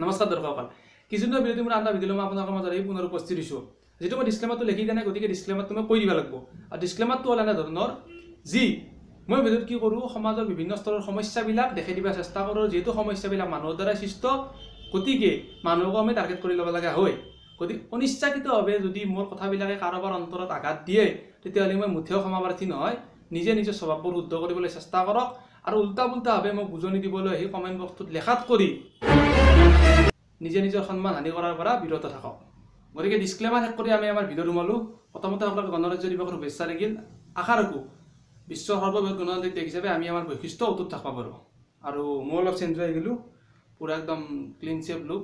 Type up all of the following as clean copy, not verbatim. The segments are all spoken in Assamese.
নমস্কাৰ দৰ্শকসকল কিছুদিনৰ বিৰতি মোৰ আনটা ভিডিঅ' মই আপোনালোকৰ মাজত এই পুনৰ উপস্থিত হৈছোঁ যেটো মই ডিসক্লেমাৰটো লিখি দিয়া নাই গতিকে ডিসক্লেমাৰটো মই কৈ দিব লাগিব আৰু ডিসক্লেমাৰটো হ'ল এনে ধৰণৰ যি মই ভিডিঅ'ত কি কৰোঁ সমাজৰ বিভিন্ন স্তৰৰ সমস্যাবিলাক দেখাই দিবা চেষ্টা কৰোঁ যেহেতু সমস্যাবিলাক মানুহৰ দ্বাৰা সৃষ্ট গতিকে মানুহক আমি টাৰ্গেট কৰি ল'ব লগা হয় গতিকে অনিচ্ছাকৃতভাৱে যদি মোৰ কথাবিলাকে কাৰোবাৰ অন্তৰত আঘাত দিয়ে তেতিয়াহ'লে মই মুঠেও ক্ষমাপ্ৰাৰ্থী নহয় নিজে নিজৰ স্বভাৱবোৰ শুদ্ধ কৰিবলৈ চেষ্টা কৰক আৰু উল্টা পুল্টাভাৱে মই বুজনি দিবলৈ আহি কমেণ্ট বক্সটোত লেখাত কৰি নিজে নিজৰ সন্মান হানি কৰাৰ পৰা বিৰত থাকক গতিকে ডিসক্লেমাৰ শেষ কৰি আমি আমাৰ ভিডিঅ' সোমালোঁ প্ৰথমতে আপোনালোকে গণৰাজ্য দিৱসৰ শুভেচ্ছা থাকিল আশা ৰাখোঁ বিশ্বৰ সৰ্ববৃহৎ গণতান্ত্ৰিক দেশ হিচাপে আমি আমাৰ বৈশিষ্ট্য অটুট থাকিব পাৰোঁ আৰু মই অলপ চেঞ্জ হৈ গ'লোঁ পুৰা একদম ক্লিন শেপ লুক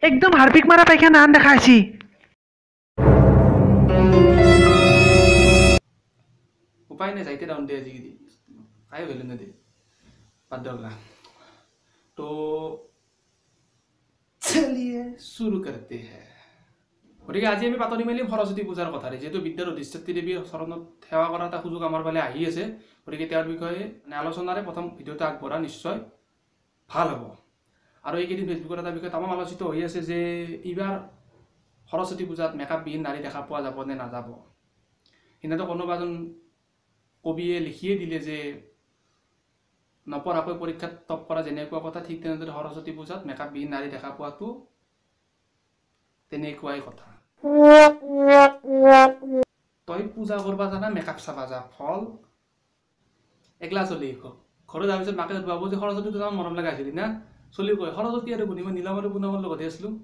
একদম হাৰপিক মাৰা পাইখানা আন দেখা আছি উপায় নাই যাইতে ডাউন দে আজি কি কাই ভেলু না দে বাদ দিয়ক তো चलिए शुरू करते हैं গতিকে আজি আমি পাতনি মেলি সৰস্বতী পূজাৰ কথা যেহেতু বিদ্যাৰ অধিষ্ঠাত্ৰী দেৱীৰ চৰণত সেৱা কৰা এটা সুযোগ আমাৰ ফালে আহি আছে গতিকে তেওঁৰ বিষয়ে আলোচনাৰে প্ৰথম ভিডিঅ'টো আগবঢ়া নিশ্চয় ভাল হ'ব আৰু এইকেইদিন ফেচবুকত এটা বিষয় তামাম আলোচিত হৈ আছে যে এইবাৰ সৰস্বতী পূজাত মেকআপবিহীন নাৰী দেখা পোৱা যাব নে নাযাব সিদিনাটো কোনোবা এজন কবিয়ে লিখিয়ে দিলে যে নপঢ়াকৈ পৰীক্ষাত টপ কৰা যেনেকুৱা কথা ঠিক তেনেদৰে সৰস্বতী পূজাত মেকআপবিহীন নাৰী দেখা পোৱাটো তেনেকুৱাই কথা তই পূজা কৰবা জানা মেকআপ চাবা যা ফল একলা চলি ঘৰত যোৱাৰ পিছত মাকে ভাবো যে সৰস্বতী পূজা মৰম লগা আছিল না চলি কয় সৰস্বতী আৰু গুণি মই নীলম আৰু পুনমৰ লগতে আছিলোঁ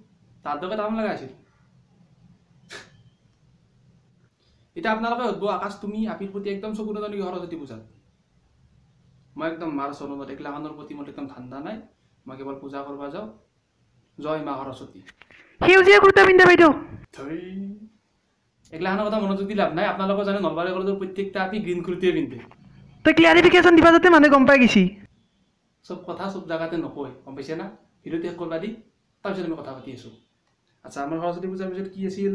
তাৰ দৰে তাম লগা আছিল এতিয়া আপোনালোকে সুধিব আকাশ তুমি আপিৰ প্ৰতি একদম চকু নদা নেকি সৰস্বতী পূজাত মই একদম মাৰ চৰণত একলাখনৰ প্ৰতি মোৰ একদম ঠাণ্ডা নাই মই কেৱল পূজা কৰিব যাওঁ জয় মা সৰস্বতী সেউজীয়া কুৰ্তা পিন্ধা বাইদেউ একলাখনৰ কথা মনোযোগ দি লাভ নাই আপোনালোকৰ জানে নলবাৰী কলেজৰ প্ৰত্যেকটা আপি গ্ৰীণ কুৰ্তিয়ে পিন্ধে তই ক্লিয়াৰিফিকেশ্যন দিবা যাতে মানুহে গম পাই গৈছি চব কথা চব জাগাতে নকয় গম পাইছে না ভিডিঅ'টো শেষ কৰবা দি তাৰপিছত আমি কথা পাতি আছোঁ আচ্ছা আমাৰ সৰস্বতী পূজাৰ পিছত কি আছিল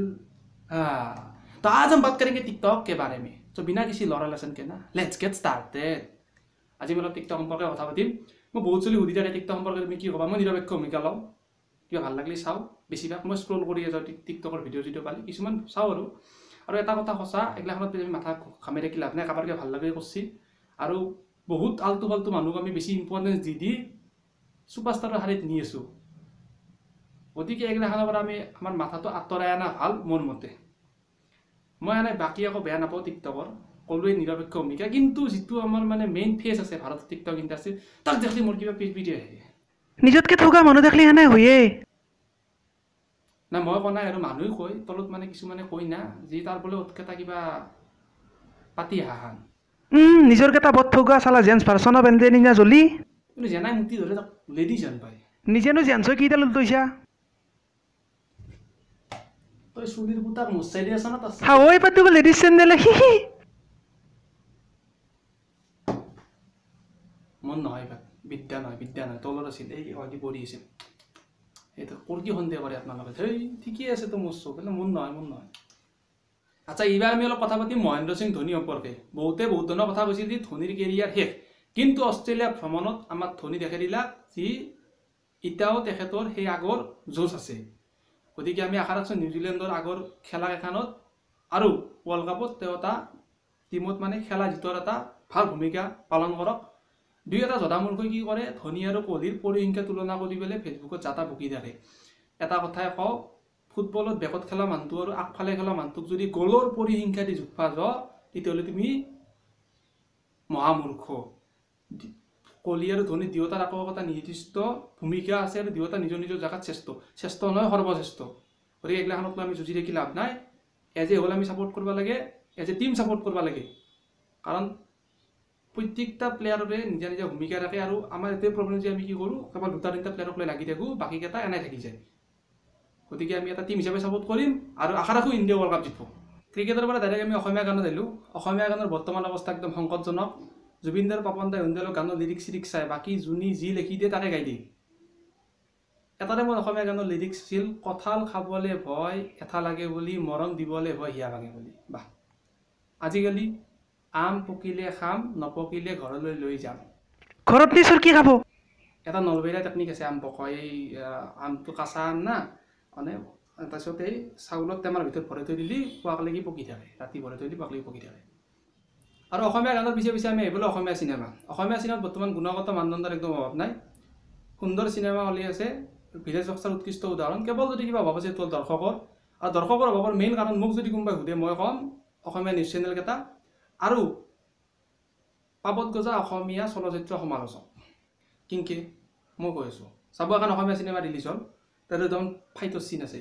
तो आज हम बात करेंगे टिकटॉक के बारे में तो बिना किसी लॉरा लेसन के ना लेट्स गेट स्टार्टेड আজি মই টিকটক সম্পৰ্কে কথা পাতিম মই বহুত চলি সুধি থাকে টিকটক সম্পৰ্কে তুমি কি ক'বা মই নিৰপেক্ষ ভূমিকা লওঁ কিবা ভাল লাগিলে চাওঁ বেছিভাগ মই স্ক্ৰল কৰি যাওঁ টিকটকৰ ভিডিঅ' পালে কিছুমান চাওঁ আৰু এটা কথা সঁচা এগিলাখনত আমি মাথা ঘামে ৰাখি লাভ নাই কাৰোবাৰকে ভাল লাগে কৰিছি আৰু বহুত আল্টু ফাল্টু মানুহক আমি বেছি ইম্পৰ্টেঞ্চ দি ছুপাৰষ্টাৰৰ শাৰীত নি আছোঁ গতিকে এগিলাখনৰ পৰা আমি আমাৰ মাথাটো আঁতৰাই অনা ভাল মোৰ মতে মই এনে বাকী আকৌ বেয়া নাপাওঁ টিকটকৰ কলোৱে নিৰপেক্ষ ভূমিকা কিন্তু যিটো আমাৰ মানে মেইন ফেচ আছে ভাৰতৰ টিকটক ইণ্ডাষ্ট্ৰী তাক দেখলি মোৰ কিবা পিছ পিঠি আহে নিজতকে থকা মানুহ দেখলি হেনে হয়ে না মই কোৱা নাই আৰু মানুহে কয় তলত মানে কিছুমানে কয় না যি তাৰ বোলে উৎকেটা কিবা পাতি হাহান নিজৰ কেইটা বট থকা চালা জেন্স ভাৰ্চনৰ বেন্দে নিনা জ্বলি কিন্তু জেনাই মুটি ধৰে তাক লেডি যেন পায় নিজেনো জেন্সৰ কেইটা লুটৈছা তই চুলিৰ বুটাক মুচাই দি আছ না তাত হাৱৈ পাতিব লেডিজ চেণ্ডেলে মন নহয় বিদ্যা নহয় তলত আছিল এই হয়তো পঢ়ি আছিল এইটো ক'ৰ কি সন্দেহ কৰে আপোনালোকে সেই ঠিকেই আছে তো মোৰ চব মন নহয় আচ্ছা এইবাৰ আমি অলপ কথা পাতিম মহেন্দ্ৰ সিং ধোনী সম্পৰ্কে বহুতে বহুত ধৰণৰ কথা কৈছিল যে ধোনীৰ কেৰিয়াৰ শেষ কিন্তু অষ্ট্ৰেলিয়া ভ্ৰমণত আমাৰ ধোনী দেখাই দিলা যি এতিয়াও তেখেতৰ সেই আগৰ জোচ আছে গতিকে আমি আশা ৰাখিছোঁ নিউজিলেণ্ডৰ আগৰ খেলা এখনত আৰু ৱৰ্ল্ড কাপত তেওঁ এটা টিমত মানে খেলা জিতৰ এটা ভাল ভূমিকা পালন কৰক দুই এটা জধামূৰ্খই কি কৰে ধোনী আৰু কোহলিৰ পৰিসংখ্যা তুলনা কৰি পেলাই ফেচবুকত যাতা বকি থাকে এটা কথাই কওঁ ফুটবলত বেকত খেলা মানুহটো আৰু আগফালে খেলা মানুহটোক যদি গ'লৰ পৰিসংখ্যা দি জোখা যোৱা তেতিয়াহ'লে তুমি মহামূৰ্খ কোহলি আৰু ধোনী দুয়োটাৰ আকৌ এটা নিৰ্দিষ্ট ভূমিকা আছে আৰু দুয়োটা নিজৰ জেগাত শ্ৰেষ্ঠ নহয় সৰ্বশ্ৰেষ্ঠ গতিকে এইগিলাখনত আমি যুঁজি থাকি লাভ নাই এজ এ হ'ল আমি ছাপোৰ্ট কৰিব লাগে এজ এ টিম ছাপোৰ্ট কৰিব লাগে কাৰণ প্ৰত্যেকটা প্লেয়াৰৰে নিজা ভূমিকা থাকে আৰু আমাৰ এইটোৱে প্ৰব্লেম যে আমি কি কৰোঁ কেৱল দুটা তিনিটা প্লেয়াৰক লৈ লাগি থাকোঁ বাকীকেইটা এনাই থাকি যায় গতিকে আমি এটা টিম হিচাপে ছাপোৰ্ট কৰিম আৰু আশা ৰাখোঁ ইণ্ডিয়া ৱৰ্ল্ড কাপ জিকিব ক্ৰিকেটৰ পৰা ডাইৰেক্ট আমি অসমীয়া গানত আহিলোঁ অসমীয়া গানৰ বৰ্তমান অৱস্থা একদম সংকটজনক জুবিনদাৰ পাপন দাই হুণ্ডালৰ গানৰ লিৰিক্স চাই বাকী যোনী যি লিখি দিয়ে তাকে গাই দিয়ে এটাতে মোৰ অসমীয়া গানৰ লিৰিক্স আছিল কঁঠাল খাবলৈ ভয় এঠা লাগে বুলি মৰম দিবলৈ ভয় হিয়া ভাঙে বুলি বাহ আজিকালি আম পকিলে খাম নপকিলে ঘৰলৈ লৈ যাম ঘৰত নিছৰ কি খাব এটা নলবেইৰা টেকনিক আছে আম পকোৱা এই আমটো কাঁচা আম না মানে তাৰপিছত এই চাউলত টেমাৰ ভিতৰত ভৰাই থৈ দিলি পুৱাকলৈকে পকি থাকে ৰাতি ভৰাই থৈ দিলি পুৱাকলৈকে পকি থাকে আৰু অসমীয়া গানৰ পিছে পিছে আমি আহিবলৈ অসমীয়া চিনেমাত বৰ্তমান গুণগত মানদণ্ডৰ একদম অভাৱ নাই সুন্দৰ চিনেমা ওলাই আছে ভিলেজ ৰকষ্টাৰ উৎকৃষ্ট উদাহৰণ কেৱল যদি কিবা অভাৱ আছে তোৰ দৰ্শকৰ আৰু দৰ্শকৰ অভাৱৰ মেইন কাৰণ মোক যদি কোনোবাই সোধে মই ক'ম অসমীয়া নিউজ চেনেলকেইটা আৰু পাবত গজা অসমীয়া চলচ্চিত্ৰ সমালোচক কিংকে মই কৈ আছোঁ চাব এখন অসমীয়া চিনেমা ৰিলিজ হ'ল তাতে একদম ফাইটৰ চিন আছে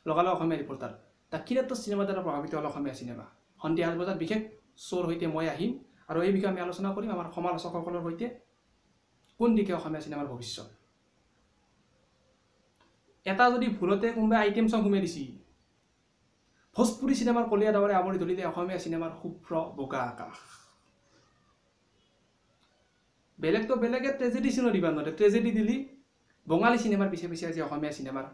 লগালগ অসমীয়া ৰিপৰ্টাৰ তাক কিনেতো চিনেমা দ্বাৰা প্ৰভাৱিত হ'ল অসমীয়া চিনেমা সন্ধিয়া 8 বজাত বিশেষ শ্ব'ৰ সৈতে মই আহিম আৰু এই বিষয়ে আমি আলোচনা কৰিম আমাৰ সমালোচকসকলৰ সৈতে কোন দিশে অসমীয়া চিনেমাৰ ভৱিষ্যত এটা যদি ভুলতে কোনোবাই আইটেম সং সোমাই দিছি ভোজপুৰী চিনেমাৰ কলীয়া ডাৱৰে আৱৰি ধৰিলে অসমীয়া চিনেমাৰ শুভ্ৰ বগা আকাশ বেলেগতো বেলেগে ট্ৰেজেডি চিনো দিবা নোৱাৰে ট্ৰেজেডি দিলি বঙালী চিনেমাৰ পিছে পিছে আজি অসমীয়া চিনেমাৰ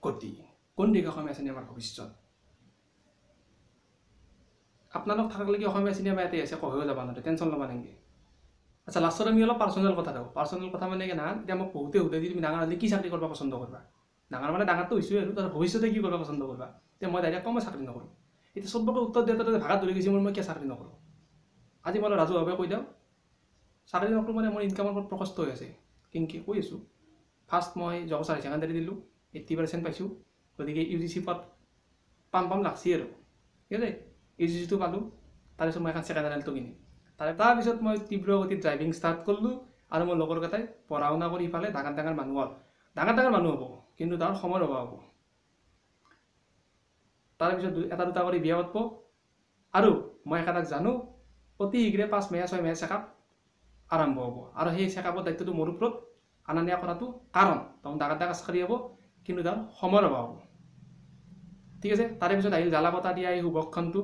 গতি কোন দিশে অসমীয়া চিনেমাৰ ভৱিষ্যত আপোনালোক থাকলৈকে অসমীয়া চিনেমা ইয়াতে আছে কহৈও যাব নোৱাৰে টেনশ্যন ল'ব নালাগে আচ্ছা লাষ্টত আমি অলপ পাৰ্চনেল কথা দিওঁ পাৰ্চনেল কথা মানে কি না এতিয়া মোক বহুতে সোধে যে তুমি ডাঙৰ হ'লে কি চাকৰি কৰিব পচন্দ কৰিবা ডাঙৰ মানে ডাঙৰটো হৈছোঁ আৰু তাৰ ভৱিষ্যতে কি কৰিব পচন্দ কৰিবা এতিয়া মই ডাইৰেক্ট কওঁ মই চাকৰি নকৰোঁ এতিয়া চবকে উত্তৰ দিওঁতে ভাগাত ধৰি গৈছে মই কিয় চাকৰি নকৰোঁ আজি মই ৰাজহুৱাভাৱে কৈ দিওঁ চাকৰি নকৰোঁ মানে মোৰ ইনকামৰ ওপৰত প্ৰকষ্ট হৈ আছে কিনকি কৈ আছোঁ ফাৰ্ষ্ট মই জব হায়াৰ ছেকেণ্ডাৰী দিলোঁ 80% পাইছোঁ গতিকে UGC পদ পাম লাগছি আৰু ঠিক আছে UGCটো পালোঁ তাৰপিছত মই এখন ছেকেণ্ডাৰীটো কিনিম তাৰপিছত মই তীব্ৰ গতিত ড্ৰাইভিং ষ্টাৰ্ট কৰিলোঁ আৰু মোৰ লগৰ কেইটাই পঢ়া শুনা কৰি ইফালে ডাঙৰ মানুহ হ'ল ডাঙৰ মানুহ হ'ব কিন্তু তাৰ সময়ৰ অভাৱ হ'ব তাৰপিছত এটা দুটা কৰি বিয়া পাতব আৰু মই একেটাক জানো অতি শীঘ্ৰে 5 মেয়া 6 মেয়া চেকআপ আৰম্ভ হ'ব আৰু সেই চেকআপৰ দায়িত্বটো মোৰ ওপৰত আনা নিয়া কৰাটো কাৰণ তখন ডাঙৰ চাকৰি হ'ব কিন্তু তাৰ সময়ৰ অভাৱ হ'ব ঠিক আছে তাৰপিছত আহিল জ্বালা বতা দিয়া এই শুভক্ষণটো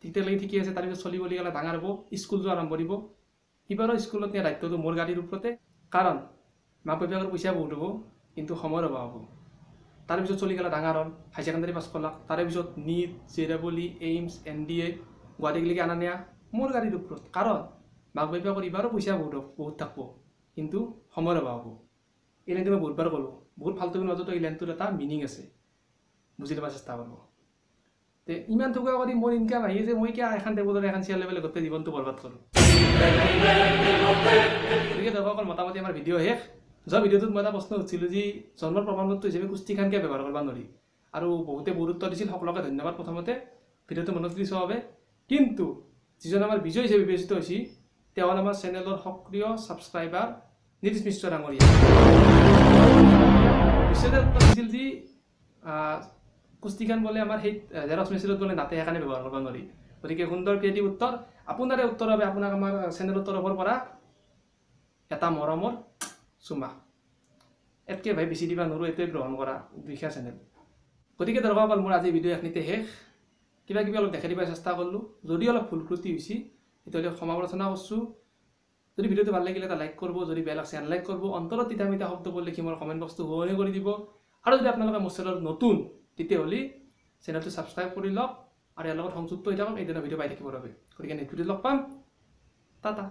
তেতিয়ালৈকে ঠিকে আছে তাৰপিছত চলি বুলি গ'লে ডাঙৰ হ'ব স্কুল যোৱা আৰম্ভ কৰিব সিবাৰো স্কুলত নিয়া দায়িত্বটো মোৰ গাড়ীৰ ওপৰতে কাৰণ মাক বাপেকৰ পইচা বহুত হ'ব কিন্তু সময়ৰ অভাৱ হ'ব তাৰপিছত চলি গ'লে ডাঙৰ হ'ল হাই ছেকেণ্ডাৰী পাছ কৰলাক তাৰপিছত নীট JEE এইমছ NDA গুৱাহাটীলৈকে আনা নিয়া মোৰ গাড়ীৰ ওপৰত কাৰণ মাক বাপেকৰ ইবাৰো পইচা বহুত থাকিব কিন্তু সময়ৰ অভাৱ হ'ব এই লাইনটো মই বহুতবাৰ ক'লোঁ বহুত ফাল্টু মাজতো এই লাইনটোৰ এটা মিনিং আছে বুজি ল'ব চেষ্টা কৰিব তে ইমান টকা কৰি মোৰ ইনকাম আহি আছে মই কিয় এখন টেবুলৰ এখন চেয়াৰ লেভেলে গোটেই জীৱনটো বৰবাদ কৰোঁ গতিকে দৰ্শকৰ মোটামুটি আমাৰ ভিডিঅ' শেষ যোৱা ভিডিঅ'টোত মই এটা প্ৰশ্ন সুধিছিলোঁ যে জন্মৰ প্ৰমাণপত্ৰ হিচাপে কুস্তিখান কিয় ব্যৱহাৰ কৰিব নোৱাৰি আৰু বহুতে গুৰুত্ব দিছিল সকলোকে ধন্যবাদ প্ৰথমতে ভিডিঅ'টো মনত দি চোৱাৰ বাবে কিন্তু যিজন আমাৰ বিজয় হিচাপে বিবেচিত হৈছে তেওঁ হ'ল আমাৰ চেনেলৰ সক্ৰিয় ছাবস্ক্ৰাইবাৰ নীতিশ মিশ্ৰ ডাঙৰীয়া বিশ্বতে উত্তৰ দিছিল যে কুস্তিখান বোলে আমাৰ সেই জেৰক্স মেচিনত বোলে নাতে সেইকাৰণে ব্যৱহাৰ কৰিব নোৱাৰি গতিকে সুন্দৰ ক্ৰিয়েটিভ উত্তৰ আপোনাৰে উত্তৰ বাবে আপোনাক আমাৰ চেনেলৰ তৰফৰ পৰা এটা মৰমৰ চুমা এতকৈ ভাই বেছি দিবা নোৱাৰোঁ এইটোৱে গ্ৰহণ কৰা দুখীয়া চেনেল গতিকে দৰ্শকসকল মোৰ আজি ভিডিঅ' এখনিতে শেষ কিবা কিবি অলপ দেখাই দিবৰ চেষ্টা কৰিলোঁ যদি অলপ ভুল ত্ৰুটি হৈছে তেতিয়াহ'লে ক্ষমা প্ৰাৰ্থনা কৰিছোঁ যদি ভিডিঅ'টো ভাল লাগিলে এটা লাইক কৰিব যদি বেয়া লাগছে আনলাইক কৰিব অন্তৰত তিতা মিতা শব্দবোৰ লিখি মোৰ কমেণ্ট বক্সটো শুৱনি কৰি দিব আৰু যদি আপোনালোকে মোৰ চেনেলত নতুন তেতিয়াহ'লে চেনেলটো ছাবস্ক্ৰাইব কৰি লওক আৰু ইয়াৰ লগত সংযুক্ত হৈ থাকক এইদিনা ভিডিঅ' পাই থাকিবৰ বাবে গতিকে নেক্সট ভিডিঅ'ত লগ পাম টাটা